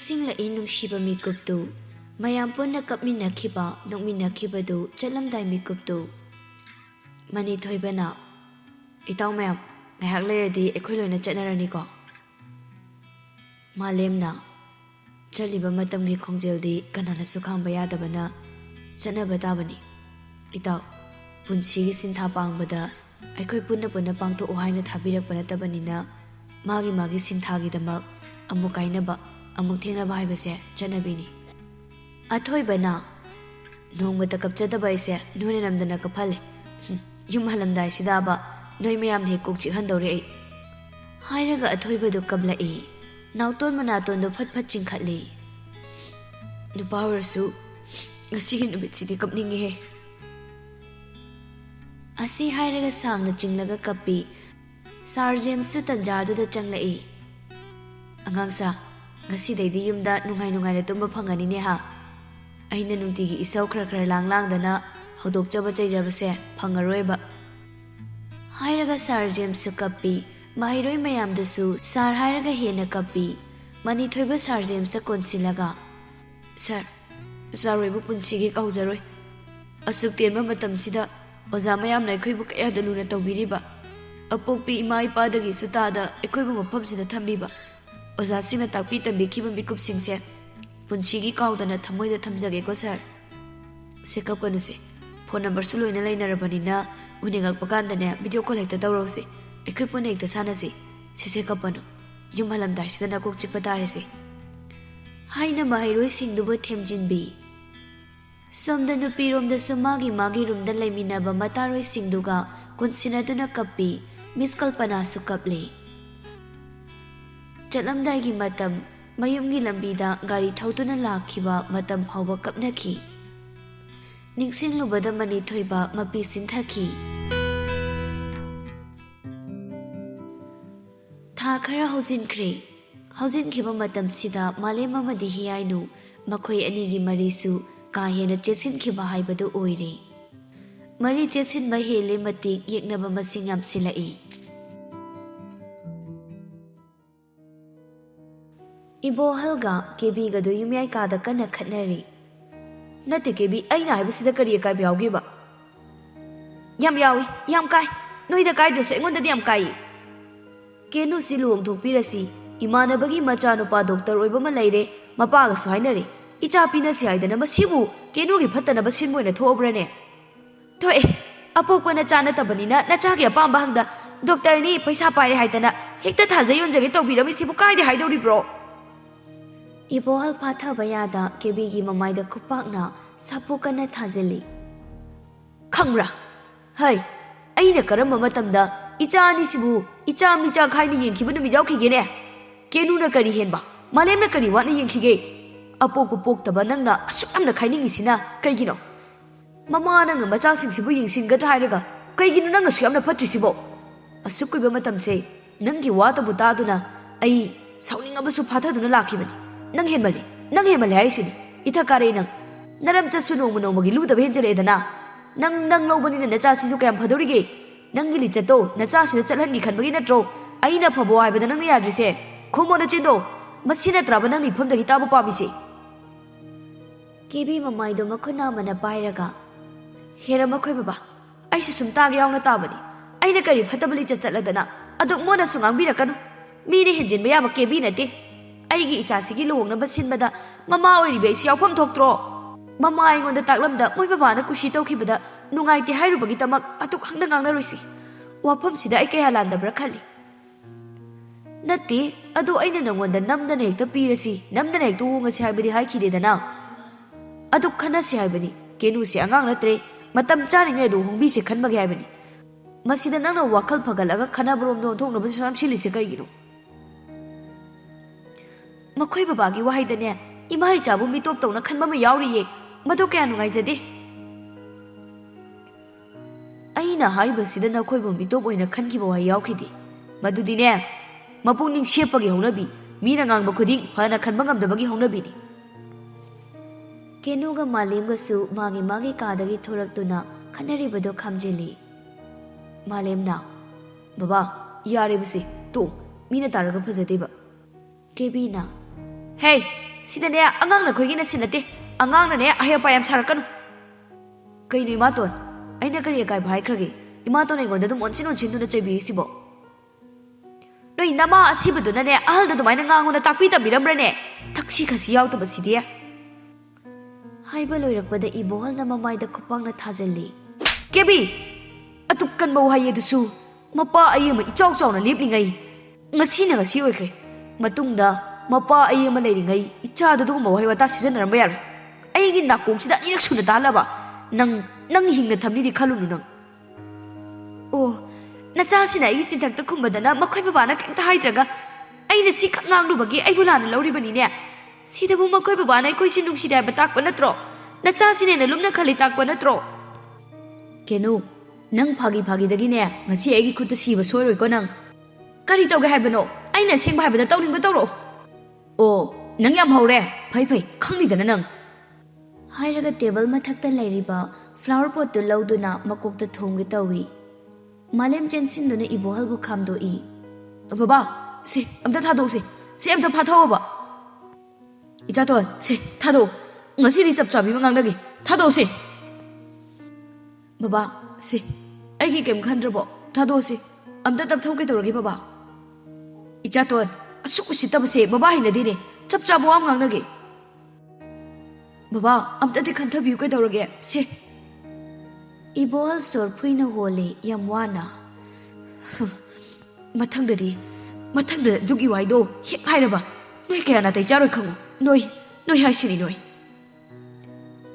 ꯅꯤꯡꯁꯤꯡꯂꯛꯏ ꯅꯨꯡꯁꯤꯕ ꯃꯤꯀꯨꯞꯇꯨ ꯃꯌꯥꯝ ꯄꯨꯟꯅ ꯀꯞꯃꯤꯟꯅꯈꯤꯕ ꯅꯣꯛꯃꯤꯟꯅꯈꯤꯕꯗꯨ ꯆꯠꯂꯝꯗꯥꯏ ꯃꯤꯀꯨꯞꯇꯨ ꯃꯅꯤꯊꯣꯏꯕꯅ ꯏꯇꯥꯎ ꯃꯌꯥꯝ ꯉꯥꯏꯍꯥꯛ ꯂꯩꯔꯗꯤ ꯑꯩꯈꯣꯏ ꯂꯣꯏꯅ ꯆꯠꯅꯔꯅꯤꯀꯣ ꯃꯥꯂꯦꯝꯅ ꯆꯠꯂꯤꯕ ꯃꯇꯝꯒꯤ ꯈꯣꯡꯖꯦꯜꯗꯤ ꯀꯅꯥꯅꯁꯨ ꯈꯥꯡꯕ ꯌꯥꯗꯕꯅ ꯆꯠꯅꯕ ꯇꯥꯕꯅꯤ ꯏꯇꯥꯎ ꯄꯨꯟꯁꯤꯒꯤ ꯁꯤꯟꯊꯥ ꯄꯥꯡꯕꯗ ꯑꯩꯈꯣꯏ ꯄꯨꯟꯅ ꯄꯥꯡꯊꯣꯛꯎ ꯍꯥꯏꯅ ꯊꯥꯕꯤꯔꯛꯄ ꯅꯠꯇꯕꯅꯤ나 ꯃꯥꯒꯤ ꯁꯤꯟꯊꯥꯒꯤꯗꯃꯛ ꯑꯃꯨꯛ ꯀꯥꯏꯅꯕ ꯑꯃꯨꯛ ꯊꯦꯡꯅꯕ ꯍꯥꯏꯕꯁꯦ ꯆꯠꯅꯕꯤꯅꯤ ꯑꯊꯣꯏꯕꯅ ꯅꯣꯡꯃꯇ ꯀꯞꯆꯗꯕ ꯑꯩꯁꯦ ꯅꯣꯏꯅ ꯅꯝꯗꯅ ꯀꯞꯍꯜꯂꯦ ꯌꯨꯝ ꯍꯜꯂꯝꯗꯥꯏꯁꯤꯗꯕ ꯅꯣꯏ ꯃꯌꯥꯝꯅ ꯍꯦꯛ ꯀꯣꯛ ꯆꯤꯛꯍꯟꯗꯧꯔꯦ ꯑꯩ ꯍꯥꯏꯔꯒ ꯑꯊꯣꯏꯕꯗꯨ ꯀꯞꯂꯛꯏ ꯅꯥꯎꯇꯣꯟ ꯃꯅꯥꯇꯣꯟꯗꯣ ꯐꯠ ꯐꯠ ꯆꯤꯡꯈꯠꯂꯤ ꯅꯨꯄꯥ ꯑꯣꯏꯔꯁꯨ ꯉꯁꯤꯒꯤ ꯅꯨꯃꯤꯠꯁꯤꯗꯤ ꯀꯞꯅꯤꯡꯉꯦꯍꯦ ꯑꯁꯤ ꯍꯥꯏꯔꯒ ꯁꯥꯡꯅ ꯆꯤꯡꯂꯒ ꯀꯞꯄꯤ ꯁꯥꯔ ꯖꯦꯝꯁꯁꯨ ꯇꯟꯖꯥꯗꯨꯗ ꯆꯪꯂꯛꯏ ꯑꯉꯥꯡꯁꯥ ꯉꯁꯤꯗꯩꯗꯤ ꯌꯨꯝꯗ ꯅꯨꯡꯉꯥꯏꯅ ꯇꯨꯝꯕ ꯐꯪꯒꯅꯤꯅꯦ ꯍꯥ ꯑꯩꯅ ꯅꯨꯡꯇꯤꯒꯤ ꯏꯁꯧ ꯈꯔ ꯂꯥꯡꯗꯅ ꯍꯧꯗꯣꯛꯆꯕ ꯆꯩꯖꯕꯁꯦ ꯐꯪꯉꯔꯣꯏꯕ ꯍꯥꯏꯔꯒ ꯁꯥꯔ ꯖꯦꯝꯁꯁꯨ ꯀꯞꯄꯤ ꯃꯍꯩꯔꯣꯏ ꯃꯌꯥꯝꯗꯨꯁꯨ ꯁꯥꯔ ꯍꯥꯏꯔꯒ ꯍꯦꯟꯅ ꯀꯞꯄꯤ ꯃꯅꯤꯊꯣꯏꯕ ꯁꯥꯔ ꯖꯦꯝꯁꯇ ꯀꯣꯟꯁꯤꯜꯂꯒ ꯁꯥꯔ ꯍꯣꯏꯕꯨ ꯄꯨꯟꯁꯤꯒꯤ ꯀꯥꯎꯖꯔꯣꯏ ꯑꯁꯨꯛ ꯇꯦꯟꯕ ꯃꯇꯝꯁꯤꯗ ꯑꯣꯖꯥ ꯃꯌꯥꯝꯅ ꯑꯩꯈꯣꯏꯕꯨ ꯀꯌꯥꯗ ꯂꯨꯅ ꯇꯧꯕꯤꯔꯤꯕ ꯑꯄꯣꯛꯄꯤ ꯏꯃꯥ ꯏꯄꯥꯗꯒꯤꯁꯨ ꯇꯥꯗ ꯑꯩꯈꯣꯏꯕꯨ ꯃꯐꯝꯁꯤꯗ ꯊꯝꯕꯤꯕ ꯑꯣꯖꯥꯁꯤꯡꯅ ꯇꯥꯛꯄꯤ ꯇꯝꯕꯤꯈꯤꯕ ꯃꯤꯀꯨꯞꯁꯤꯡꯁꯦ ꯄꯨꯟꯁꯤꯒꯤ ꯀꯥꯎꯗꯅ ꯊꯃꯣꯏꯗ ꯊꯝꯖꯒꯦꯀꯣ ꯁꯥꯔ ꯁꯦ ꯀꯞꯀꯅꯨꯁꯦ ꯐꯣꯟ ꯅꯝꯕꯔꯁꯨ ꯂꯣꯏꯅ ꯂꯩꯅꯔꯕꯅꯤꯅ ꯎꯅꯤꯡꯉꯛꯄ ꯀꯥꯟꯗꯅꯦ ꯚꯤꯗꯤꯑꯣ ꯀꯣꯜ ꯍꯦꯛꯇ ꯇꯧꯔꯧꯁꯦ ꯑꯩꯈꯣꯏ ꯄꯨꯟꯅ ꯍꯦꯛꯇ ꯁꯥꯟꯅꯁꯤ ꯁꯦ ꯀꯞꯄꯅꯨ ꯌꯨꯝ ꯍꯜꯂꯝꯗꯥꯏꯁꯤꯗ ꯅꯀꯣꯛ ꯆꯤꯛꯄ ꯇꯥꯔꯦꯁꯦ ꯍꯥꯏꯅ ꯃꯍꯩꯔꯣꯏꯁꯤꯡꯗꯨꯕꯨ ꯊꯦꯝꯖꯤꯟꯕꯤ ꯁꯣꯝꯗ ꯅꯨꯄꯤꯔꯣꯝꯗꯁꯨ ꯃꯥꯒꯤ ꯔꯨꯝꯗ ꯂꯩꯃꯤꯟꯅꯕ ꯃꯇꯥꯔꯣꯏꯁꯤꯡꯗꯨꯒ ꯀꯨꯟꯁꯤꯟꯅꯗꯨꯅ ꯀꯞꯄꯤ ꯃꯤꯁ ꯀꯜꯄꯅꯥꯁꯨ ꯀꯞꯂꯤ ꯆꯠꯂꯝꯗꯥꯏꯒꯤ ꯃꯇꯝ ꯃꯌꯨꯝꯒꯤ ꯂꯝꯕꯤꯗ ꯒꯥꯔꯤ ꯊꯧꯗꯨꯅ ꯂꯥꯛꯈꯤꯕ ꯃꯇꯝ ꯐꯥꯎꯕ ꯀꯞꯅꯈꯤ ꯅꯤꯡꯁꯤꯡꯂꯨꯕꯗ ꯃꯅꯤꯊꯣꯏꯕ ꯃꯄꯤ ꯁꯤꯟꯊꯈꯤ ꯊꯥ ꯈꯔ ꯍꯧꯖꯤꯟꯈꯤꯕ ꯃꯇꯝꯁꯤꯗ ꯃꯥꯂꯦꯝ ꯑꯃꯗꯤ ꯍꯤꯌꯥꯏꯅꯨ ꯃꯈꯣꯏ ꯑꯅꯤꯒꯤ ꯃꯔꯤꯁꯨ ꯀꯥ ꯍꯦꯟꯅ ꯆꯦꯠꯁꯤꯟꯈꯤꯕ ꯍꯥꯏꯕꯗꯨ ꯑꯣꯏꯔꯦ ꯃꯔꯤ ꯆꯦꯠꯁꯤꯟꯕ ꯍꯦꯜꯂꯦ ꯃꯇꯤꯛ ꯌꯦꯛꯅꯕ ꯃꯁꯤꯡ ꯌꯥꯝꯁꯤꯜꯂꯛꯏ ꯏꯕꯣꯍꯜꯒ ꯀꯦꯕꯤꯒꯗꯨ ꯌꯨꯝꯌꯥꯏ ꯀꯥꯗ ꯀꯟꯅ ꯈꯠꯅꯔꯤ ꯅꯠꯇꯦ ꯀꯦꯕꯤ ꯑꯩꯅ ꯍꯥꯏꯕꯁꯤꯗ ꯀꯔꯤ ꯑꯀꯥꯏꯕ ꯌꯥꯎꯒꯦꯕ ꯌꯥꯝ ꯌꯥꯎꯏ ꯌꯥꯝ ꯀꯥꯏ ꯅꯣꯏꯗ ꯀꯥꯏꯗ꯭ꯔꯁꯨ ꯑꯩꯉꯣꯟꯗꯗꯤ ꯌꯥꯝ ꯀꯥꯏ ꯀꯦꯅꯨꯁꯤ ꯂꯨꯍꯣꯡꯊꯣꯛꯄꯤꯔꯁꯤ ꯏꯃꯥꯟꯅꯕꯒꯤ ꯃꯆꯥꯅꯨꯄꯥ ꯗꯣꯛꯇꯔ ꯑꯣꯏꯕ ꯑꯃ ꯂꯩꯔꯦ ꯃꯄꯥꯒꯁꯨ ꯍꯥꯏꯅꯔꯦ ꯏꯆꯥ ꯄꯤꯅꯁꯤ ꯍꯥꯏꯗꯅ ꯃꯁꯤꯕꯨ ꯀꯦꯅꯨꯒꯤ ꯐꯠꯇꯅꯕ ꯁꯤꯟꯕ ꯑꯣꯏꯅ ꯊꯣꯛꯑꯕ꯭ꯔꯅꯦ ꯊꯣꯛꯑꯦ ꯑꯄꯣꯛꯄ ꯅꯆꯥ ꯅꯠꯇꯕꯅꯤꯅ ꯅꯆꯥꯒꯤ ꯑꯄꯥꯝꯕ ꯍꯪꯗ ꯗꯣꯛꯇꯔꯅꯤ ꯄꯩꯁꯥ ꯄꯥꯏꯔꯦ ꯍꯥꯏꯗꯅ ꯍꯦꯛꯇ ꯊꯥꯖ ꯌꯣꯟꯖꯒꯦ ꯇꯧꯕꯤꯔꯝꯃꯤꯁꯤꯕꯨ ꯀꯥꯏꯗꯦ ꯍꯥꯏꯗꯧꯔꯤꯕ꯭ꯔꯣ ꯏꯕꯣꯍꯜ ꯐꯥꯊꯕ ꯌꯥꯗ ꯀꯦꯕꯤꯒꯤ ꯃꯃꯥꯏꯗ ꯈꯨꯄꯥꯛꯅ ꯁꯥꯄꯨ ꯀꯟꯅ ꯊꯥꯖꯤꯜꯂꯤ ꯈꯪꯕ꯭ꯔꯥ ꯍꯩ ꯑꯩꯅ ꯀꯔꯝꯕ ꯃꯇꯝꯗ ꯏꯆꯥ ꯑꯅꯤꯁꯤꯕꯨ ꯏꯆꯥ ꯃꯤꯆꯥ ꯈꯥꯏꯅ ꯌꯦꯡꯈꯤꯕ ꯅꯨꯃꯤꯠ ꯌꯥꯎꯈꯤꯒꯦꯅꯦ ꯀꯦꯅꯨꯅ ꯀꯔꯤ ꯍꯦꯟꯕ ꯃꯥꯂꯦꯝꯅ ꯀꯔꯤ ꯋꯥꯠꯅ ꯌꯦꯡꯈꯤꯒꯦ ꯑꯄꯣꯛꯄ ꯄꯣꯛꯇꯕ ꯅꯪꯅ ꯑꯁꯨꯛ ꯌꯥꯝꯅ ꯈꯥꯏꯅꯤꯡꯉꯤꯁꯤꯅ ꯀꯩꯒꯤꯅꯣ ꯃꯃꯥ ꯅꯪꯅ ꯃꯆꯥꯁꯤꯡꯁꯤꯕꯨ ꯌꯦꯡꯁꯤꯟꯒꯗ꯭ꯔꯥ ꯍꯥꯏꯔꯒ ꯀꯩꯒꯤꯅꯣ ꯅꯪꯅꯁꯨ ꯌꯥꯝꯅ ꯐꯠꯇ꯭ꯔꯤꯁꯤꯕꯣ ꯑꯁꯨꯛ ꯀꯨꯏꯕ ꯃꯇꯝꯁꯦ ꯅꯪꯒꯤ ꯋꯥꯇꯕꯨ ꯇꯥꯗꯨꯅ ꯑꯩ ꯁꯥꯎꯅꯤꯡꯉꯕꯁꯨ ꯐꯥꯊꯗꯨꯅ ꯂꯥꯛꯈꯤꯕꯅꯤ ꯅꯪ ꯍꯦꯟꯃꯜꯂꯦ ꯍꯥꯏꯔꯤꯁꯤꯅꯤ ꯏꯊꯛ ꯀꯥꯔꯦ ꯅꯪ ꯅꯔꯝ ꯆꯠꯁꯨ ꯅꯣꯡꯃꯒꯤ ꯂꯨꯗꯕ ꯍꯦꯟꯖꯜꯂꯛꯑꯦꯗꯅ ꯅꯪ ꯂꯧꯕꯅꯤꯅ ꯅꯆꯥꯁꯤꯁꯨ ꯀꯌꯥꯝ ꯐꯗꯧꯔꯤꯒꯦ ꯅꯪꯒꯤ ꯂꯤꯆꯠꯇꯣ ꯅꯆꯥꯁꯤꯗ ꯆꯠꯍꯟꯒꯤ ꯈꯟꯕꯒꯤ ꯅꯠꯇ꯭ꯔꯣ ꯑꯩꯅ ꯐꯕꯣ ꯍꯥꯏꯕꯗ ꯅꯪꯅ ꯌꯥꯗ꯭ꯔꯤꯁꯦ ꯈꯨꯝꯃꯣ ꯅꯆꯤꯟꯗꯣ ꯃꯁꯤ ꯅꯠꯇ꯭ꯔꯕ ꯅꯪꯅ ꯏꯐꯝꯗꯒꯤ ꯇꯥꯕ ꯄꯥꯝꯃꯤꯁꯦ ꯀꯦꯕꯤ ꯃꯃꯥꯏꯗꯣ ꯃꯈꯨꯠ ꯑꯃꯅ ꯄꯥꯏꯔꯒ ꯍꯦꯔ ꯃꯈꯣꯏ ꯕꯕꯥ ꯑꯩꯁꯨ ꯁꯨꯝ ꯇꯥꯒꯦ ꯌꯥꯎꯅ ꯇꯥꯕꯅꯤ ꯑꯩꯅ ꯀꯔꯤ ꯐꯠꯇꯕ ꯂꯤꯆꯠ ꯆꯠꯂꯗꯅ ꯑꯗꯨꯛ ꯃꯣꯟꯅꯁꯨ ꯉꯥꯡꯕꯤꯔꯛꯀꯅꯨ ꯃꯤꯅ ꯍꯦꯟꯖꯤꯟꯕ ꯌꯥꯕ ꯀꯦꯕꯤ ꯅꯠꯇꯦ ꯑꯩꯒꯤ ꯏꯆꯥꯁꯤꯒꯤ ꯂꯨꯍꯣꯡꯅꯕ ꯁꯤꯟꯕꯗ ꯃꯃꯥ ꯑꯣꯏꯔꯤꯕ ꯑꯩꯁꯨ ꯌꯥꯎꯐꯝ ꯊꯣꯛꯇ꯭ꯔꯣ ꯃꯃꯥ ꯑꯩꯉꯣꯟꯗ ꯇꯥꯛꯂꯝꯗ ꯃꯣꯏ ꯕꯕꯥꯅ ꯀꯨꯁꯤ ꯇꯧꯈꯤꯕꯗ ꯅꯨꯡꯉꯥꯏꯇꯦ ꯍꯥꯏꯔꯨꯕꯒꯤꯗꯃꯛ ꯑꯗꯨꯛ ꯍꯪꯗ ꯉꯥꯡꯅꯔꯣꯏꯁꯤ ꯋꯥꯐꯝꯁꯤꯗ ꯑꯩ ꯀꯌꯥ ꯂꯥꯟꯗꯕ꯭ꯔꯥ ꯈꯜꯂꯤ ꯅꯠꯇꯦ ꯑꯗꯣ ꯑꯩꯅ ꯅꯪꯉꯣꯟꯗ ꯅꯝꯗꯅ ꯍꯦꯛꯇ ꯄꯤꯔꯁꯤ ꯅꯝꯗꯅ ꯍꯦꯛꯇ ꯍꯣꯡꯉꯁꯤ ꯍꯥꯏꯕꯗꯤ ꯍꯥꯏꯈꯤꯗꯦꯗꯅ ꯑꯗꯨ ꯈꯟꯅꯁꯤ ꯍꯥꯏꯕꯅꯤ ꯀꯦꯅꯨꯁꯤ ꯑꯉꯥꯡ ꯅꯠꯇ꯭ꯔꯦ ꯃꯇꯝ ꯆꯥꯔꯤꯉꯩꯗ ꯍꯣꯡꯕꯤꯁꯦ ꯈꯟꯕꯒꯤ ꯍꯥꯏꯕꯅꯤ ꯃꯁꯤꯗ ꯅꯪꯅ ꯋꯥꯈꯜ ꯐꯒꯠꯂꯒ ꯈꯟꯅꯕꯔꯣꯝꯗ ꯑꯣꯟꯊꯣꯛꯅꯕꯁꯨ ꯌꯥꯝ ꯁꯤꯜꯂꯤꯁꯦ ꯀꯩꯒꯤꯅꯣ ꯃꯈꯣꯏ ꯕꯕꯥꯒꯤ ꯋꯥꯍꯩꯗꯅꯦ ꯏꯃꯥ ꯏꯆꯥꯕꯨ ꯃꯤꯇꯣꯞ ꯇꯧꯅ ꯈꯟꯕ ꯑꯃ ꯌꯥꯎꯔꯤꯌꯦ ꯃꯗꯨ ꯀꯌꯥ ꯅꯨꯡꯉꯥꯏꯖꯗꯦ ꯑꯩꯅ ꯍꯥꯏꯕꯁꯤꯗ ꯅꯈꯣꯏꯕꯨ ꯃꯤꯇꯣꯞ ꯑꯣꯏꯅ ꯈꯟꯈꯤꯕ ꯋꯥꯍꯩ ꯌꯥꯎꯈꯤꯗꯦ ꯃꯗꯨꯗꯤꯅꯦ ꯃꯄꯨꯛꯅꯤꯡ ꯁꯦꯞꯄꯒꯤ ꯍꯧꯅꯕꯤ ꯃꯤꯅ ꯉꯥꯡꯕ ꯈꯨꯗꯤꯡ ꯐꯅ ꯈꯟꯕ ꯉꯝꯗꯕꯒꯤ ꯍꯧꯅꯕꯤꯅꯤ ꯀꯦꯅꯨꯒ ꯃꯥꯂꯦꯝꯒꯁꯨ ꯃꯥꯒꯤ ꯀꯥꯗꯒꯤ ꯊꯣꯔꯛꯇꯨꯅ ꯈꯟꯅꯔꯤꯕꯗꯣ ꯈꯥꯝꯖꯤꯜꯂꯤ ꯃꯥꯂꯦꯝꯅ ꯕꯕꯥ ꯌꯥꯔꯤꯕꯁꯤ ꯇꯣ ꯃꯤꯅ ꯇꯥꯔꯒ ꯐꯖꯗꯦꯕ ꯀꯦꯕꯤꯅ ꯍꯦ सिदने अंगांग नखोइगी न सिनते अंगांग ने अहे पायम सारकनु कई नु इमातोन अइना करी काय भाई खरगे इमातोन एगोंद दुम ओनसिन ओनसिन दुना चैबी सिबो नोई नमा असिबदुनने अहल द दुमाइना nganगोना ताकपी तबिरमब्रने थक्सी खसी यावतबसिदे हाइबा लोइरकपदा इबोहलना ममाइदा खुपांगना थाजल्ली केबी अतुक कनबा वहाय दुसु Mopa अयमा इचाव चावना लेपलिंगै ngasiना ngasi oikre matungda mapa ayema leiringai icha da duguma wahai wata sijanaramba yar aigi nakong sida irak suna dalaba nang hingna thamni di khalunu nang oh nacha sina igi chinthak ta khumbadana makhoi babana kemta haidraga aina si khanganglu bagi ai bulana lauri bani ne sida bu makhoi babana koi sin nung sida batak pa natro nacha sine na lumna khali tak pa natro kenu nang phagi phagi dagi ne ngasi aigi khutta siba soiroi ko nang kari tauge haibano aina sengba haibada tawning ba tawro oh nang yam hore phai phai khangni dana nang hairaga table mathakta lairiba flower pot tu lauduna makok ta thongge tawi malem jensin duna ibohal bu khamdo i baba se amta thado se amta phathaw ba icha ton se thado ngasi ri chap chabi mangang nagi thado se baba se ai ki kem khandrabo thado se amta tap thau ke toragi baba icha ton asuk sitab se baba hina dine chap chabo am ngang nagi baba amta de khantha biu ke dorage se ibol sor phuina hole yamwana mathangda dugi waido hek hairaba noi kaya na tai charoi khangu noi hai sini noi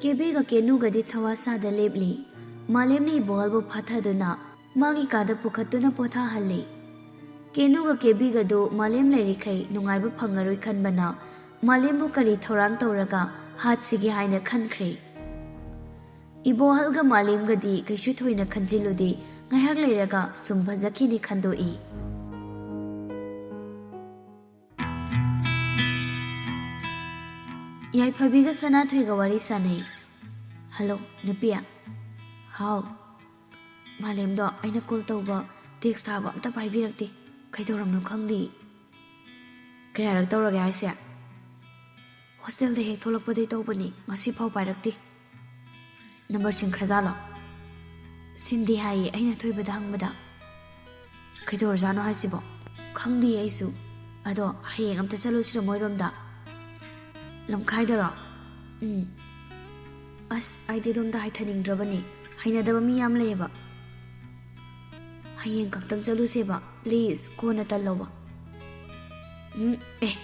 kebe ga kenu ga di thawasa da lebli malem ni bol bo phatha duna magi ka da pukhatuna potha halle kenu ga kebi ga do malem leri khai nungai bu phangaroi khanbana malem bu kari thorang tawraga hat sigi haina khankhre ibohal ga malem ga di kaishu thoina khanjiludi ngahak leiraga sum bhajaki ni khandoi yai phabi ga sana thoi ga wari sanai hello nupia how malem do aina call tawba text thaba amta paibirakti kaidoramno khangdi kayarak tawrage aise hostel de hek tholakpadi tawbani ngasi phau pairakti number sing khajalo sindi hai aina thoibada hangbada kaidor jano haisibo khangdi aisu ado hayeng amta chalu sira moiromda lamkhaidaro as aide domda haithaning drabani haina daba mi yam leba hayeng kaktang chalu seba please kona taloba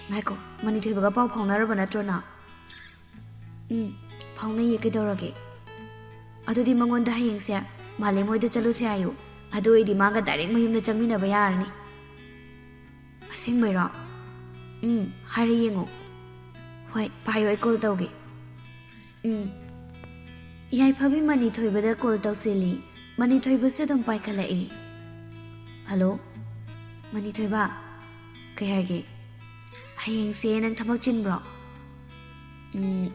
ngaiko mani thoibaga pau phaunaraba natrona phaunai ye kedorage adudi mangonda hayeng se male moida chalu se ayu adu idi maga direct mayumna changmina ba yarni asing maira hari yengo hoi payo e call tawge yai phabi mani thoibada call tawseli mani thoiba se dum pai khala e hello mani thoiba kai hage hayeng se nang thamak chin bro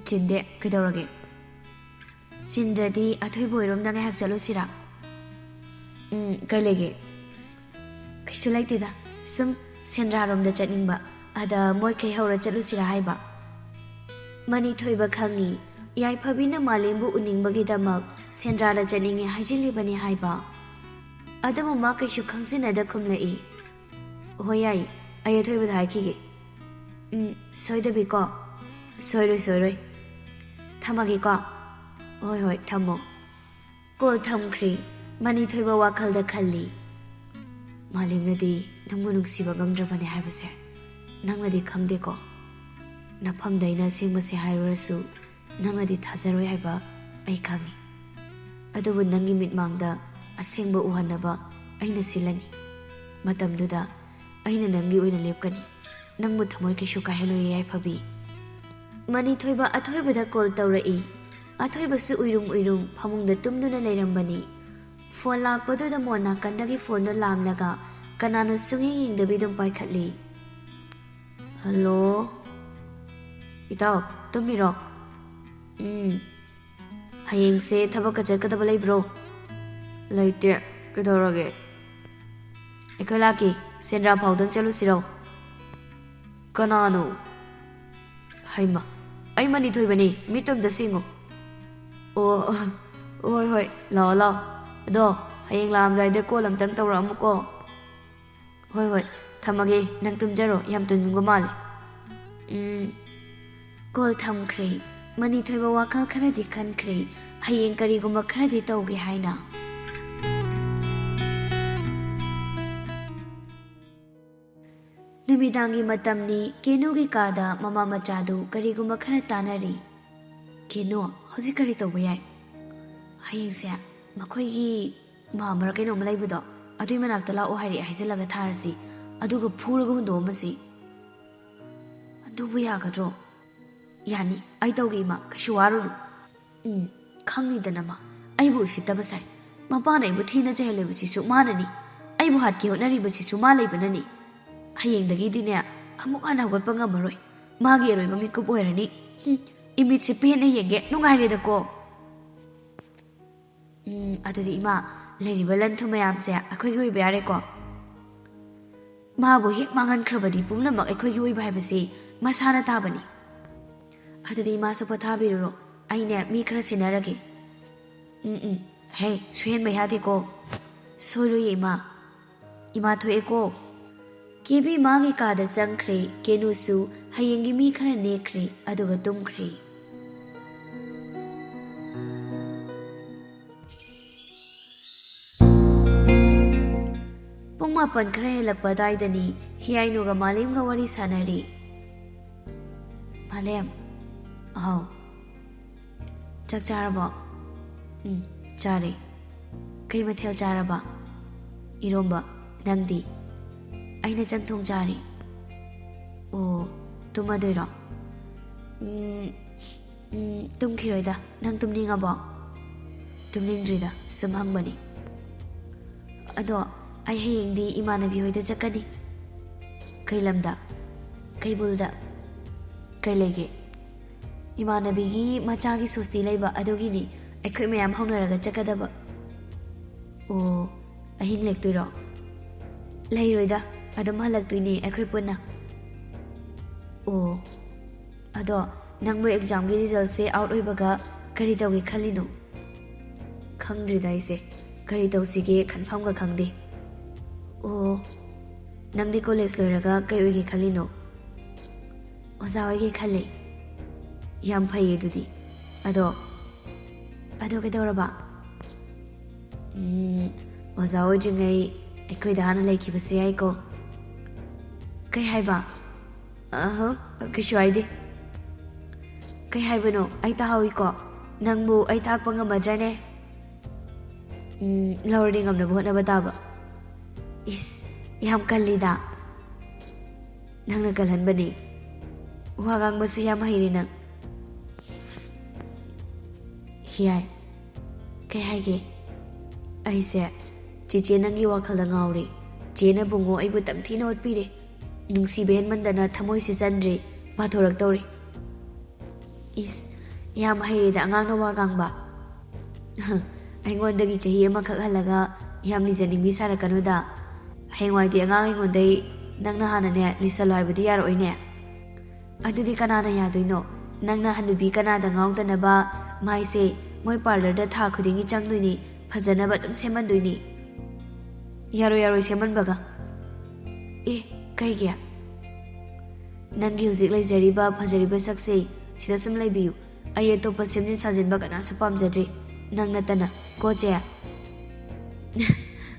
chinde kedorage sindradi athoi boirom da ngai hak chalo sira kai lege kaisu laite da sum sendra rom da chatningba ada moi kai haura chalu sira haiba mani thoiba khangi yai phabina malembu uningbagi damak sendra da chaninge haijili bani haiba adamu ma kaisu khangsina da khumlai hoyai ay thoiba thai khige soidabi ko soiroi thamagi ko hoi thamo kol thamkhri mani thoiba wakhal da khalli malimnadi nangmu nungsiba gamdrabani haibase nangnadi khangde ko nafam daina sengmase hairasu nangnadi thajaroi haiba ai khangi adubu nangi mitmangda asengba uhanaba aina silani matamduda aina nangi oina lepkani nangmu thamoi kishu kaheloi yai phabi mani thoiba athoibada call tawrai athoibasu uirum phamungda tumduna leirambani phone lakpaduda mona kandagi phone no lamlaga kanano sungi yingdabi dum paikhatli hello itaw tumiro hayeng se thabak ka chakadaba leibro leite kedorage ekolaki sendra phawdang chalu siro kanano haima ꯑꯩ money ꯊꯣꯏꯕꯅꯤ ꯃꯤꯠꯇꯣꯝꯗ ꯁꯤꯡꯉꯨ ꯑꯣ ꯍꯣꯏ ꯍꯣꯏ ꯂꯥꯛꯑꯣ ꯂꯥꯛꯑꯣ ꯑꯗꯣ ꯍꯌꯦꯡ ꯂꯥꯛꯑꯝꯗꯥꯏꯗ call ꯑꯝꯇꯪ ꯇꯧꯔꯛꯑꯝꯃꯨꯀꯣ ꯍꯣꯏ ꯍꯣꯏ ꯊꯝꯃꯒꯦ ꯅꯪ ꯇꯨꯝꯖꯔꯣ ꯌꯥꯝ ꯇꯨꯝꯅꯤꯡꯕ ꯃꯥꯜꯂꯦ ꯀꯣꯜ ꯊꯝꯈ꯭ꯔꯦ ꯃꯅꯤ ꯊꯣꯏꯕ ꯋꯥꯈꯜ ꯈꯔꯗꯤ ꯈꯟꯈ꯭ꯔꯦ ꯍꯌꯦꯡ ꯀꯔꯤꯒꯨꯝꯕ ꯈꯔꯗꯤ ꯇꯧꯒꯦ ꯍꯥꯏꯅ ꯅꯨꯃꯤꯗꯥꯡꯒꯤ ꯃꯇꯝꯅꯤ ꯀꯦꯅꯨꯒꯤ ꯀꯥꯗ ꯃꯃꯥ ꯃꯆꯥꯗꯨ ꯀꯔꯤꯒꯨꯝꯕ ꯈꯔ ꯇꯥꯟꯅꯔꯤ ꯀꯦꯅꯨ ꯍꯧꯖꯤꯛ ꯀꯔꯤ ꯇꯧꯕ ꯌꯥꯏ ꯍꯌꯦꯡꯁꯦ ꯃꯈꯣꯏꯒꯤ ꯃꯥꯃꯔ ꯀꯩꯅꯣꯝꯃ ꯂꯩꯕꯗꯣ ꯑꯗꯨꯏ ꯃꯅꯥꯛꯇ ꯂꯥꯛꯑꯣ ꯍꯥꯏꯔꯛꯑꯦ ꯍꯥꯏꯖꯤꯜꯂꯒ ꯊꯥꯔꯁꯤ ꯑꯗꯨꯒ ꯐꯨꯔꯒ ꯍꯨꯟꯗꯣꯛꯑꯝꯃꯁꯤ ꯑꯗꯨꯕꯨ ꯌꯥꯒꯗ꯭ꯔꯣ ꯌꯥꯅꯤ ꯑꯩ ꯇꯧꯒꯦ ꯏꯃꯥ ꯀꯩꯁꯨ ꯋꯥꯔꯨꯅꯨ ꯈꯪꯅꯤꯗꯅ ꯃꯥ ꯑꯩꯕꯨ ꯎꯁꯤꯠꯇꯕ ꯁꯥꯏ ꯃꯄꯥꯅ ꯑꯩꯕꯨ ꯊꯤꯅ ꯆꯩꯍꯜꯂꯤꯕꯁꯤꯁꯨ ꯃꯥꯅꯅꯤ ꯑꯩꯕꯨ ꯍꯥꯠꯀꯦ ꯍꯣꯠꯅꯔꯤꯕꯁꯤꯁꯨ ꯃꯥ ꯂꯩꯕꯅꯅꯤ ꯍꯌꯦꯡꯗꯒꯤꯗꯤꯅꯦ ꯑꯃꯨꯛ ꯍꯟꯅ ꯍꯧꯒꯠꯄ ꯉꯝꯃꯔꯣꯏ ꯃꯥꯒꯤ ꯑꯔꯣꯏꯕ ꯃꯤꯀꯨꯞ ꯑꯣꯏꯔꯅꯤ ꯏꯃꯤꯠꯁꯦ ꯄꯦꯟꯅ ꯌꯦꯡꯒꯦ ꯅꯨꯡꯉꯥꯏꯔꯦꯗꯀꯣ ꯑꯗꯨꯗꯤ ꯏꯃꯥ ꯂꯩꯔꯤꯕ ꯂꯟ ꯊꯨꯝ ꯃꯌꯥꯝꯁꯦ ꯑꯩꯈꯣꯏꯒꯤ ꯑꯣꯏꯕ ꯌꯥꯔꯦꯀꯣ ꯃꯥꯕꯨ ꯍꯦꯛ ꯃꯥꯡꯍꯟꯈ꯭ꯔꯕꯗꯤ ꯄꯨꯝꯅꯃꯛ ꯑꯩꯈꯣꯏꯒꯤ ꯑꯣꯏꯕ ꯍꯥꯏꯕꯁꯤ ꯃꯁꯥꯅ ꯇꯥꯕꯅꯤ ꯑꯗꯨꯗꯤ ꯏꯃꯥꯁꯨ ꯄꯣꯊꯥꯕꯤꯔꯨꯔꯣ ꯑꯩꯅꯦ ꯃꯤ ꯈꯔ ꯁꯤꯟꯅꯔꯒꯦ ꯍꯦ ꯁꯣꯏꯍꯟꯕ ꯌꯥꯗꯦꯀꯣ ꯁꯣꯏꯔꯣꯏꯌꯦ ꯏꯃꯥ ꯊꯣꯛꯑꯦꯀꯣ ꯀꯦꯕꯤ ꯃꯥꯒꯤ ꯀꯥꯗ ꯆꯪꯈ꯭ꯔꯦ ꯀꯦꯅꯨꯁꯨ ꯍꯌꯦꯡꯒꯤ ꯃꯤ ꯈꯔ ꯅꯦꯛꯈ꯭ꯔꯦ ꯑꯗꯨꯒ ꯇꯨꯝꯈ꯭ꯔꯦ ꯄꯨꯡ 9 ꯈꯔ ꯍꯦꯜꯂꯛꯄ ꯑꯗꯨꯋꯥꯏꯗꯅꯤ ꯍꯤꯌꯥꯏꯅꯨꯒ ꯃꯥꯂꯦꯝꯒ ꯋꯥꯔꯤ ꯁꯥꯟꯅꯔꯤ ꯃꯥꯂꯦꯝ ꯑꯍꯥꯎ ꯆꯥꯛ ꯆꯥꯔꯕꯣ ꯆꯥꯔꯦ ꯀꯩ ꯃꯊꯦꯜ ꯆꯥꯔꯕ ꯏꯔꯣꯝꯕ ꯅꯪꯗꯤ ꯑꯩꯅ ꯆꯝꯊꯣꯡ ꯆꯥꯔꯤ ꯑꯣ ꯇꯨꯝꯃꯗꯣꯏꯔꯣ ꯇꯨꯝꯈꯤꯔꯣꯏꯗ ꯅꯪ ꯇꯨꯝꯅꯤꯡꯉꯕꯣ ꯇꯨꯝꯅꯤꯡꯗ꯭ꯔꯤꯗ ꯁꯨꯝ ꯍꯪꯕꯅꯤ ꯑꯗꯣ ꯑꯩ ꯍꯌꯦꯡꯗꯤ ꯏꯃꯥꯟꯅꯕꯤ ꯍꯣꯏꯗ ꯆꯠꯀꯅꯤ ꯀꯩ ꯂꯝꯗ ꯀꯩꯕꯨꯜꯗ ꯀꯩ ꯂꯩꯒꯦ ꯏꯃꯥꯟꯅꯕꯤꯒꯤ ꯃꯆꯥꯒꯤ ꯁꯣꯁꯇꯤ ꯂꯩꯕ ꯑꯗꯨꯒꯤꯅꯤ ꯑꯩꯈꯣꯏ ꯃꯌꯥꯝ ꯍꯧꯅꯔꯒ ꯆꯠꯀꯗꯕ ꯑꯣ ꯑꯍꯤꯡ ꯂꯦꯛꯇꯣꯏꯔꯣ ꯂꯩꯔꯣꯏꯗ ꯑꯗꯨꯝ ꯍꯜꯂꯛꯇꯣꯏꯅꯦ ꯑꯩꯈꯣꯏ ꯄꯨꯟꯅ ꯑꯣ ꯑꯗꯣ ꯅꯪꯕꯨ ꯑꯦꯛꯖꯥꯝꯒꯤ ꯔꯤꯖꯜꯁꯦ ꯑꯥꯎꯠ ꯑꯣꯏꯕꯒ ꯀꯔꯤ ꯇꯧꯒꯦ ꯈꯜꯂꯤꯅꯣ ꯈꯪꯗ꯭ꯔꯤꯗ ꯑꯩꯁꯦ ꯀꯔꯤ ꯇꯧꯁꯤꯒꯦ ꯈꯟꯐꯝꯒ ꯈꯪꯗꯦ ꯑꯣ ꯅꯪꯗꯤ ꯀꯣꯂꯦꯖ ꯂꯣꯏꯔꯒ ꯀꯩ ꯑꯣꯏꯒꯦ ꯈꯜꯂꯤꯅꯣ ꯑꯣꯖꯥ ꯑꯣꯏꯒꯦ ꯈꯜꯂꯦ ꯌꯥꯝ ꯐꯩꯌꯦ ꯑꯗꯨꯗꯤ ꯑꯗꯣ ꯀꯩꯗꯧꯔꯕ ꯑꯣꯖꯥ ꯑꯣꯏꯗ꯭ꯔꯤꯉꯩ ꯑꯩꯈꯣꯏꯗ ꯍꯥꯟꯅ ꯂꯩꯈꯤꯕꯁꯨ ꯌꯥꯏꯀꯣ ꯀꯩ ꯍꯥꯏꯕ ꯀꯩꯁꯨ ꯍꯥꯏꯗꯦ ꯀꯩ ꯍꯥꯏꯕꯅꯣ ꯑꯩ ꯇꯥꯍꯧꯏꯀꯣ ꯅꯪꯕꯨ ꯑꯩ ꯇꯥꯛꯄ ꯉꯝꯃꯗ꯭ꯔꯅꯦ ꯂꯧꯔꯗꯤ ꯉꯝꯅꯕ ꯍꯣꯠꯅꯕ ꯇꯥꯕ ꯏꯁ ꯌꯥꯝ ꯀꯜꯂꯤꯗ ꯅꯪꯅ ꯀꯜꯍꯟꯕꯅꯤ ꯋꯥ ꯉꯥꯡꯕꯁꯨ ꯌꯥꯝ ꯍꯩꯔꯦ ꯅꯪ ꯍꯤꯌꯥꯏ ꯀꯩ ꯍꯥꯏꯒꯦ ꯑꯩꯁꯦ ꯆꯦꯆꯦ ꯅꯪꯒꯤ ꯋꯥꯈꯜꯗ ꯉꯥꯎꯔꯦ ꯆꯦꯅ ꯕꯨꯡꯉꯣ ꯑꯩꯕꯨ ꯇꯝꯊꯤꯅ ꯑꯣꯠꯄꯤꯔꯦ ꯅꯨꯡꯁꯤꯕ ꯍꯦꯟꯃꯟꯗꯅ ꯊꯃꯣꯏꯁꯤ ꯆꯟꯗ꯭ꯔꯦ ꯄꯥꯊꯣꯔꯛꯇꯧꯔꯦ ꯏꯁ ꯌꯥꯝ ꯍꯩꯔꯦꯗ ꯑꯉꯥꯡꯅ ꯋꯥ ꯉꯥꯡꯕ ꯑꯩꯉꯣꯟꯗꯒꯤ ꯆꯍꯤ ꯑꯃꯈꯛ ꯍꯜꯂꯒ ꯌꯥꯝ ꯂꯤꯖꯅꯤꯡꯕꯤ ꯁꯥꯔꯛꯀꯅꯨꯗ ꯍꯌꯦꯡꯋꯥꯏꯗꯤ ꯑꯉꯥꯡ ꯑꯩꯉꯣꯟꯗꯩ ꯅꯪꯅ ꯍꯥꯟꯅꯅꯦ ꯂꯤꯁꯜꯂꯣ ꯍꯥꯏꯕꯗꯤ ꯌꯥꯔꯛꯑꯣꯏꯅꯦ ꯑꯗꯨꯗꯤ ꯀꯅꯥꯅ ꯌꯥꯗꯣꯏꯅꯣ ꯅꯪꯅ ꯍꯟꯅꯨꯕꯤ ꯀꯅꯥꯗ ꯉꯥꯎꯗꯅꯕ ꯃꯥꯏꯁꯦ ꯃꯣꯏ ꯄꯥꯔꯂꯔꯗ ꯊꯥ ꯈꯨꯗꯤꯡꯒꯤ ꯆꯪꯗꯣꯏꯅꯤ ꯐꯖꯅꯕ ꯑꯗꯨꯝ ꯁꯦꯝꯍꯟꯗꯣꯏꯅꯤ ꯌꯥꯔꯣꯏ ꯁꯦꯝꯍꯟꯕꯒ ꯀꯩꯒꯤ ꯅꯪꯒꯤ ꯍꯧꯖꯤꯛ ꯂꯩꯖꯔꯤꯕ ꯐꯖꯔꯤꯕ ꯁꯛꯁꯦ ꯁꯤꯗ ꯁꯨꯝ ꯂꯩꯕꯤꯌꯨ ꯑꯩ ꯑꯇꯣꯞꯄ ꯁꯦꯝꯖꯤꯟ ꯁꯥꯖꯤꯟꯕ ꯀꯅꯥꯁꯨ ꯄꯥꯝꯖꯗ꯭ꯔꯤ ꯅꯪ ꯅꯠꯇꯅ ꯀꯣ ꯆꯦ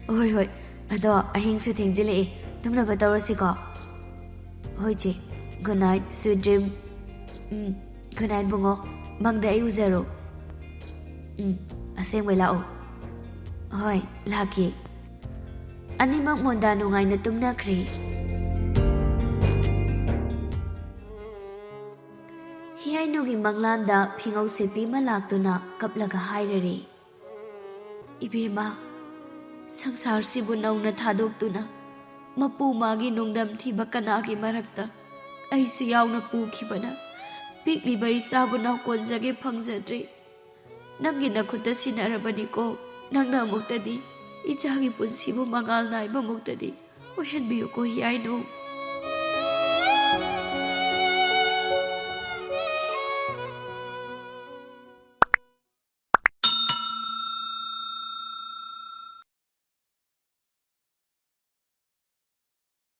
ꯍꯣꯏ ꯑꯗꯣ ꯑꯍꯤꯡꯁꯨ ꯊꯦꯡꯖꯤꯜꯂꯛꯑꯦ ꯇꯨꯝꯅꯕ ꯇꯧꯔꯁꯤꯀꯣ ꯍꯣꯏ ꯆꯦ good night sweet dream good night ꯕꯨꯡꯉꯣ ꯃꯪꯗ ꯑꯩ ꯎꯖꯔꯣ ꯑꯁꯦꯡꯕꯩ ꯂꯥꯛꯑꯣ ꯍꯣꯏ ꯂꯥꯛꯀꯦ ꯑꯅꯤꯃꯛ ꯃꯣꯟꯗꯥ ꯅꯨꯡꯉꯥꯏꯅ ꯇꯨꯝꯅꯈ꯭ꯔꯦ ꯍꯤꯌꯥꯏꯅꯨꯒꯤ ꯃꯪꯂꯥꯟꯗ ꯐꯤꯉꯧ ꯁꯦꯠꯄꯤ ꯑꯃ ꯂꯥꯛꯇꯨꯅ ꯀꯞꯂꯒ ꯍꯥꯏꯔꯔꯦ ꯏꯕꯦꯝꯃ ꯁꯪꯁꯥꯔꯁꯤꯕꯨ ꯅꯧꯅ ꯊꯥꯗꯣꯛꯇꯨꯅ ꯃꯄꯨ ꯃꯥꯒꯤ ꯅꯨꯡꯗꯝ ꯊꯤꯕ ꯀꯅꯥꯒꯤ ꯃꯔꯛꯇ ꯑꯩꯁꯨ ꯌꯥꯎꯅ ꯄꯨꯈꯤꯕꯅ ꯄꯤꯛꯂꯤꯕ ꯏꯆꯥꯕꯨ ꯅꯥꯎꯀꯣꯟꯖꯒꯦ ꯐꯪꯖꯗ꯭ꯔꯦ ꯅꯪꯒꯤ ꯅꯈꯨꯠꯇ ꯁꯤꯟꯅꯔꯕꯅꯤꯀꯣ ꯅꯪꯅ ꯑꯃꯨꯛꯇꯗꯤ ꯏꯆꯥꯒꯤ ꯄꯨꯟꯁꯤꯕꯨ ꯃꯉꯥꯜ ꯅꯥꯏꯕ ꯑꯃꯨꯛꯇꯗꯤ ꯑꯣꯏꯍꯟꯕꯤꯌꯨꯀꯣ ꯍꯤꯌꯥꯏꯅꯨ